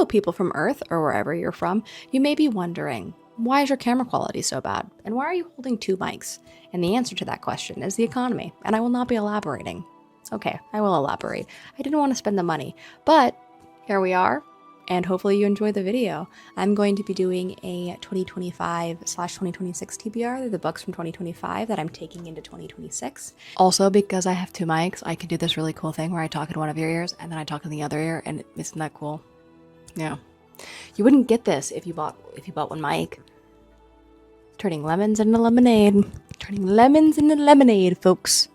Hello people from Earth, or wherever you're from. You may be wondering, why is your camera quality so bad? And why are you holding two mics? And the answer to that question is the economy, and I will not be elaborating. Okay, I will elaborate. I didn't want to spend the money, but here we are, and hopefully you enjoyed the video. I'm going to be doing a 2025/2026 TBR. They're the books from 2025 that I'm taking into 2026. Also, because I have two mics, I can do this really cool thing where I talk in one of your ears and then I talk in the other ear, and isn't that cool? Yeah. You wouldn't get this if you bought one mic. Turning lemons into lemonade. Turning lemons into lemonade, folks.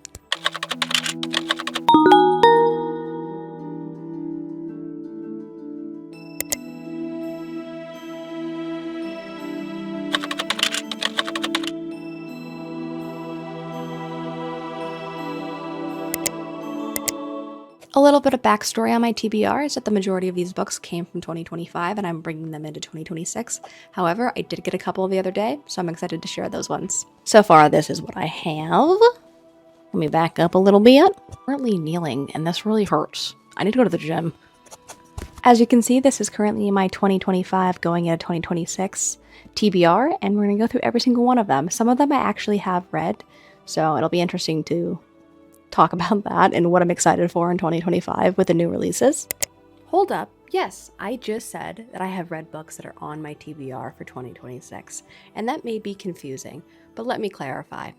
A little bit of backstory on my TBR is that the majority of these books came from 2025 and I'm bringing them into 2026. However, I did get a couple the other day, so I'm excited to share those ones. So far, this is what I have. Let me back up a little bit. I'm currently kneeling and this really hurts. I need to go to the gym. As you can see, this is currently my 2025 going into 2026 TBR, and we're going to go through every single one of them. Some of them I actually have read, so it'll be interesting to talk about that and what I'm excited for in 2025 with the new releases. Hold up. Yes, I just said that I have read books that are on my TBR for 2026, and that may be confusing, but let me clarify.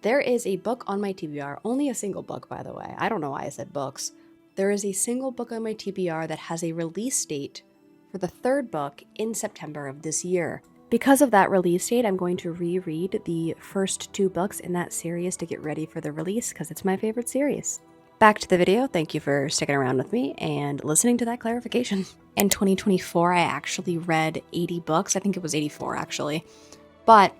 There is a book on my TBR, only a single book, by the way. I don't know why I said books. There is a single book on my TBR that has a release date for the third book in September of this year. Because of that release date, I'm going to reread the first two books in that series to get ready for the release because it's my favorite series. Back to the video. Thank you for sticking around with me and listening to that clarification. In 2024, I actually read 80 books. I think it was 84 actually. But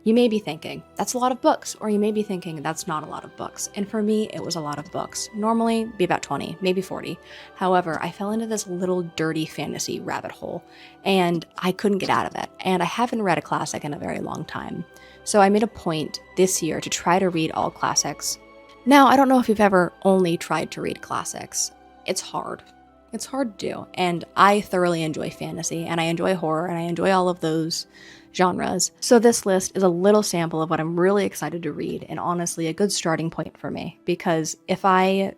you may be thinking, that's a lot of books, or you may be thinking, that's not a lot of books. And for me, it was a lot of books. Normally, it'd be about 20, maybe 40. However, I fell into this little dirty fantasy rabbit hole, and I couldn't get out of it. And I haven't read a classic in a very long time. So I made a point this year to try to read all classics. Now, I don't know if you've ever only tried to read classics. It's hard. It's hard to do. And I thoroughly enjoy fantasy, and I enjoy horror, and I enjoy all of those genres. So this list is a little sample of what I'm really excited to read, and honestly a good starting point for me, because if I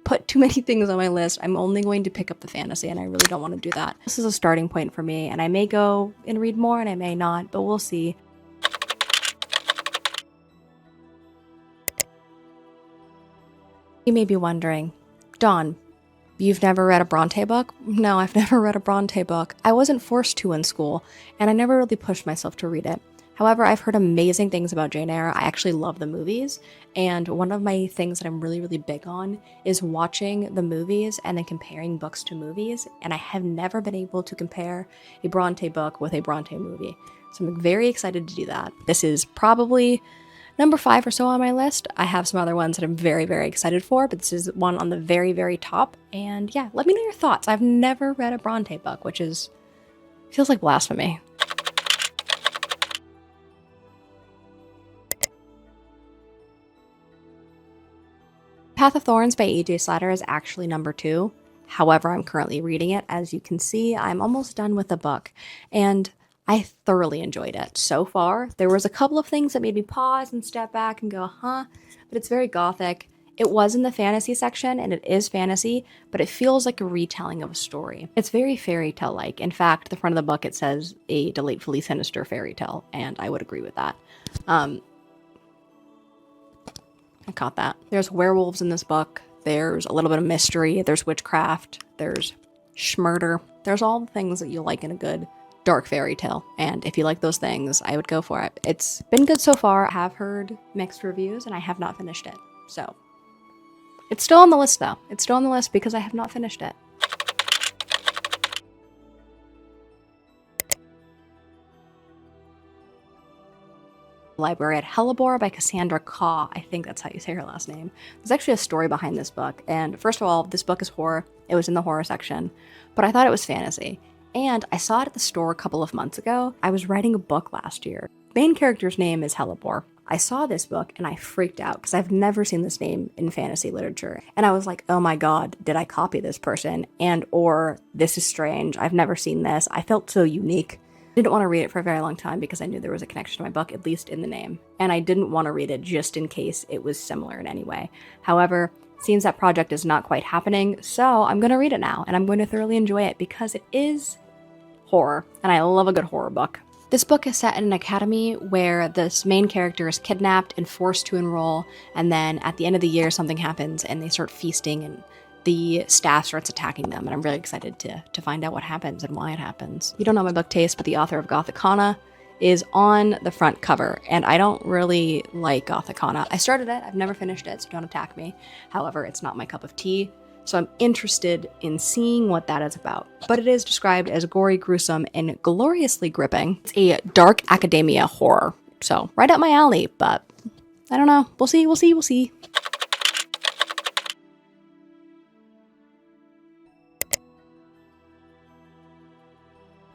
put too many things on my list, I'm only going to pick up the fantasy, and I really don't want to do that. This is a starting point for me, and I may go and read more and I may not, but we'll see. You may be wondering, Dawn, you've never read a Bronte book? No, I've never read a Bronte book. I wasn't forced to in school, and I never really pushed myself to read it. However, I've heard amazing things about Jane Eyre. I actually love the movies, and one of my things that I'm really, really big on is watching the movies and then comparing books to movies, and I have never been able to compare a Bronte book with a Bronte movie. So I'm very excited to do that. This is probably number 5 or so on my list. I have some other ones that I'm very, very excited for, but this is one on the very, very top. And yeah, let me know your thoughts. I've never read a Bronte book, which feels like blasphemy. Path of Thorns by E.J. Slatter is actually number 2. However, I'm currently reading it. As you can see, I'm almost done with the book, and I thoroughly enjoyed it so far. There was a couple of things that made me pause and step back and go, huh? But it's very gothic. It was in the fantasy section, and it is fantasy, but it feels like a retelling of a story. It's very fairy tale-like. In fact, the front of the book, it says a delightfully sinister fairy tale, and I would agree with that. I caught that. There's werewolves in this book. There's a little bit of mystery. There's witchcraft. There's schmurder. There's all the things that you like in a good dark fairy tale, and if you like those things, I would go for it. It's been good so far. I have heard mixed reviews, and I have not finished it. So it's still on the list, though. It's still on the list because I have not finished it. Library at Hellebore by Cassandra Caw. I think that's how you say her last name. There's actually a story behind this book, and first of all, this book is horror. It was in the horror section, but I thought it was fantasy. And I saw it at the store a couple of months ago. I was writing a book last year. Main character's name is Hellebore. I saw this book and I freaked out because I've never seen this name in fantasy literature. And I was like, oh my God, did I copy this person? And or this is strange. I've never seen this. I felt so unique. I didn't want to read it for a very long time because I knew there was a connection to my book, at least in the name. And I didn't want to read it just in case it was similar in any way. However, it seems that project is not quite happening, so I'm going to read it now and I'm going to thoroughly enjoy it because it is horror, and I love a good horror book. This book is set in an academy where this main character is kidnapped and forced to enroll, and then at the end of the year something happens and they start feasting and the staff starts attacking them, and I'm really excited to find out what happens and why it happens. You don't know my book taste, but the author of Gothicana is on the front cover, and I don't really like Gothicana. I started it, I've never finished it, so don't attack me. However, it's not my cup of tea. So I'm interested in seeing what that is about. But it is described as gory, gruesome, and gloriously gripping. It's a dark academia horror. So right up my alley, but I don't know. We'll see.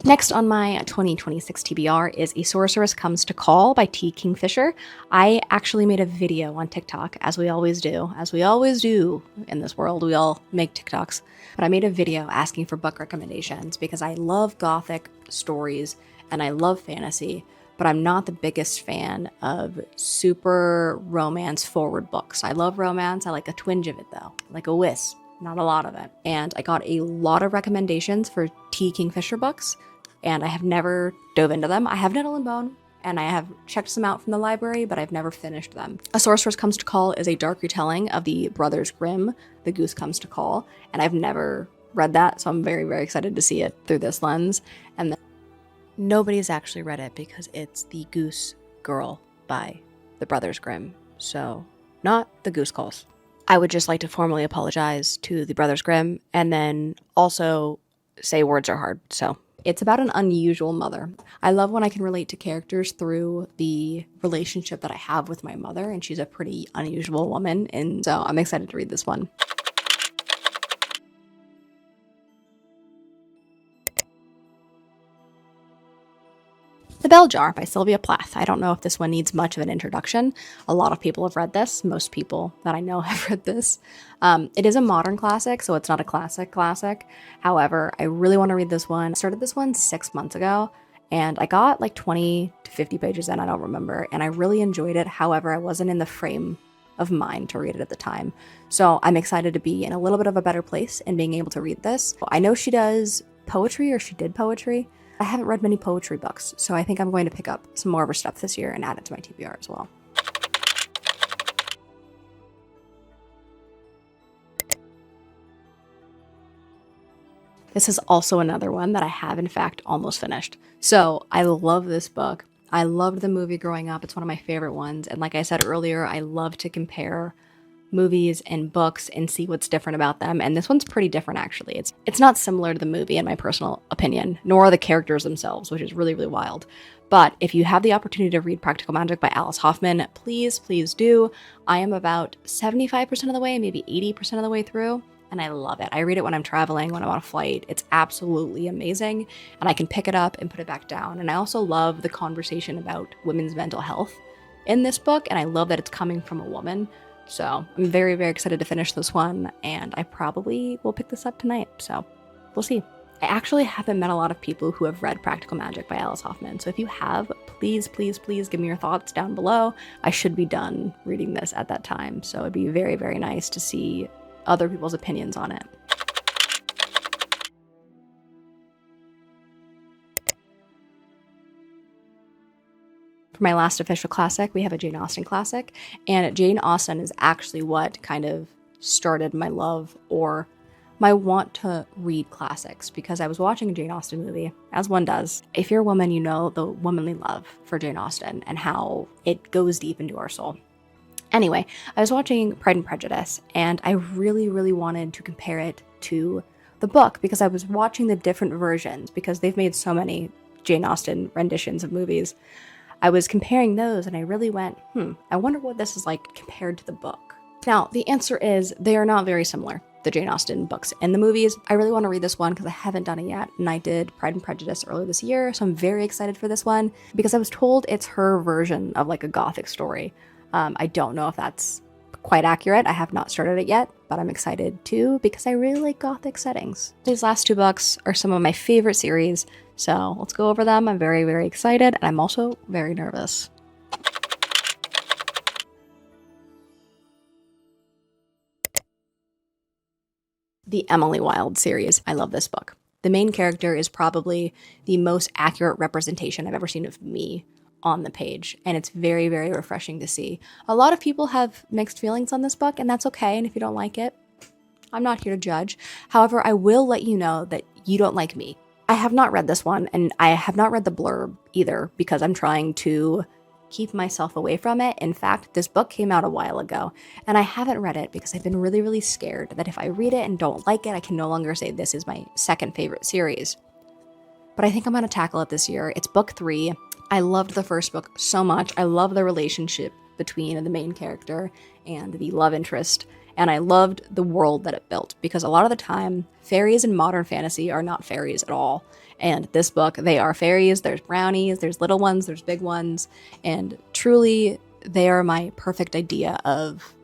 Next on my 2026 TBR is A Sorceress Comes to Call by T. Kingfisher. I actually made a video on TikTok, as we always do. As we always do in this world, we all make TikToks. But I made a video asking for book recommendations because I love gothic stories and I love fantasy, but I'm not the biggest fan of super romance-forward books. I love romance. I like a twinge of it, though, like a wisp. Not a lot of it. And I got a lot of recommendations for T. Kingfisher books, and I have never dove into them. I have Nettle and Bone, and I have checked some out from the library, but I've never finished them. A Sorceress Comes to Call is a dark retelling of the Brothers Grimm, The Goose Comes to Call, and I've never read that, so I'm very, very excited to see it through this lens. And then nobody's actually read it because it's The Goose Girl by the Brothers Grimm, so not The Goose Calls. I would just like to formally apologize to the Brothers Grimm and then also say words are hard. So it's about an unusual mother. I love when I can relate to characters through the relationship that I have with my mother, and she's a pretty unusual woman, and so I'm excited to read this one. The Bell Jar by Sylvia Plath. I don't know if this one needs much of an introduction. A lot of people have read this. Most people that I know have read this. It is a modern classic, so it's not a classic. However, I really want to read this one. I started this one 6 months ago, and I got like 20 to 50 pages in, I don't remember, and I really enjoyed it. However, I wasn't in the frame of mind to read it at the time. So I'm excited to be in a little bit of a better place and being able to read this. I know she does poetry, or she did poetry. I haven't read many poetry books, so I think I'm going to pick up some more of her stuff this year and add it to my TBR as well. This is also another one that I have, in fact, almost finished. So I love this book. I loved the movie growing up. It's one of my favorite ones. And like I said earlier, I love to compare movies and books and see what's different about them, and this one's pretty different actually. It's not similar to the movie in my personal opinion, nor are the characters themselves, which is really, really wild. But if you have the opportunity to read Practical Magic by Alice Hoffman, please do. I am about 75% of the way, maybe 80% of the way through, and I love it. I read it when I'm traveling, when I'm on a flight. It's absolutely amazing, and I can pick it up and put it back down. And I also love the conversation about women's mental health in this book, and I love that it's coming from a woman. So I'm very, very excited to finish this one, and I probably will pick this up tonight, so we'll see. I actually haven't met a lot of people who have read Practical Magic by Alice Hoffman, so if you have, please give me your thoughts down below. I should be done reading this at that time, so it'd be very, very nice to see other people's opinions on it. For my last official classic, we have a Jane Austen classic, and Jane Austen is actually what kind of started my love or my want to read classics, because I was watching a Jane Austen movie, as one does. If you're a woman, you know the womanly love for Jane Austen and how it goes deep into our soul. Anyway, I was watching Pride and Prejudice, and I really, really wanted to compare it to the book because I was watching the different versions, because they've made so many Jane Austen renditions of movies. I was comparing those, and I really went, I wonder what this is like compared to the book. Now, the answer is they are not very similar. the Jane Austen books and the movies. I really want to read this one because I haven't done it yet, and I did Pride and Prejudice earlier this year, so I'm very excited for this one because I was told it's her version of like a gothic story. I don't know if that's quite accurate. I have not started it yet, but I'm excited too because I really like gothic settings. These last 2 books are some of my favorite series, so let's go over them. I'm very, very excited, and I'm also very nervous. The Emily Wilde series. I love this book. The main character is probably the most accurate representation I've ever seen of me on the page, and it's very, very refreshing to see. A lot of people have mixed feelings on this book, and that's okay, and if you don't like it, I'm not here to judge. However, I will let you know that you don't like me. I have not read this one, and I have not read the blurb either because I'm trying to keep myself away from it. In fact, this book came out a while ago, and I haven't read it because I've been really, really scared that if I read it and don't like it, I can no longer say this is my second favorite series. But I think I'm going to tackle it this year. It's book 3. I loved the first book so much. I love the relationship between the main character and the love interest, and I loved the world that it built because a lot of the time, fairies in modern fantasy are not fairies at all. And this book, they are fairies, there's brownies, there's little ones, there's big ones, and truly, they are my perfect idea of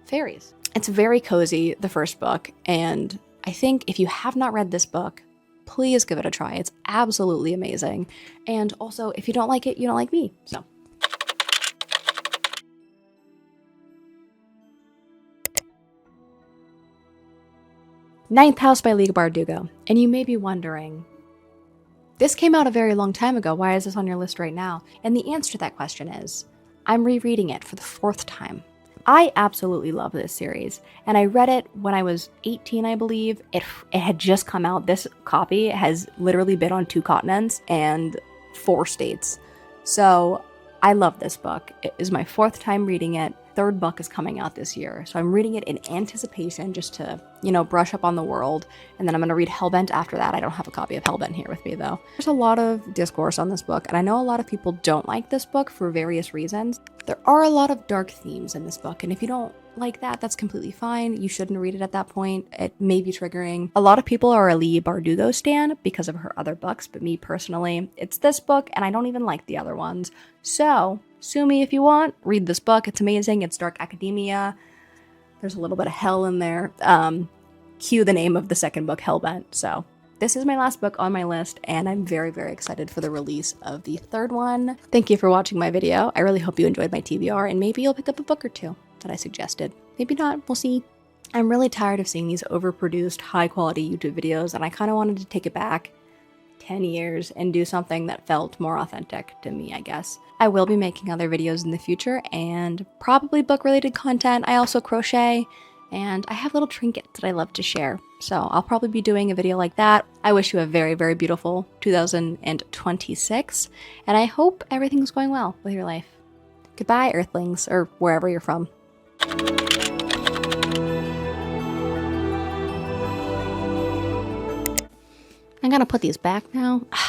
fairies. It's very cozy, the first book, and I think if you have not read this book, please give it a try. It's absolutely amazing. And also, if you don't like it, you don't like me, so. Ninth House by Leigh Bardugo. And you may be wondering, this came out a very long time ago. Why is this on your list right now? And the answer to that question is, I'm rereading it for the 4th time. I absolutely love this series, and I read it when I was 18, I believe. It had just come out. This copy has literally been on 2 continents and 4 states. So I love this book. It is my 4th time reading it. 3rd book is coming out this year, so I'm reading it in anticipation just to, brush up on the world, and then I'm going to read Hellbent after that. I don't have a copy of Hellbent here with me, though. There's a lot of discourse on this book, and I know a lot of people don't like this book for various reasons. There are a lot of dark themes in this book, and if you don't like that, that's completely fine. You shouldn't read it at that point. It may be triggering. A lot of people are a Leigh Bardugo stan because of her other books, but me personally, it's this book, and I don't even like the other ones. So, sue me if you want. Read this book. It's amazing. It's dark academia. There's a little bit of hell in there. Cue the name of the second book, Hellbent. So, this is my last book on my list, and I'm very, very excited for the release of the 3rd one. Thank you for watching my video. I really hope you enjoyed my TBR, and maybe you'll pick up a book or 2 that I suggested. Maybe not, we'll see. I'm really tired of seeing these overproduced, high-quality YouTube videos, and I kind of wanted to take it back 10 years and do something that felt more authentic to me, I guess. I will be making other videos in the future, and probably book-related content. I also crochet, and I have little trinkets that I love to share. So I'll probably be doing a video like that. I wish you a very, very beautiful 2026, and I hope everything's going well with your life. Goodbye, Earthlings, or wherever you're from. I'm gonna put these back now.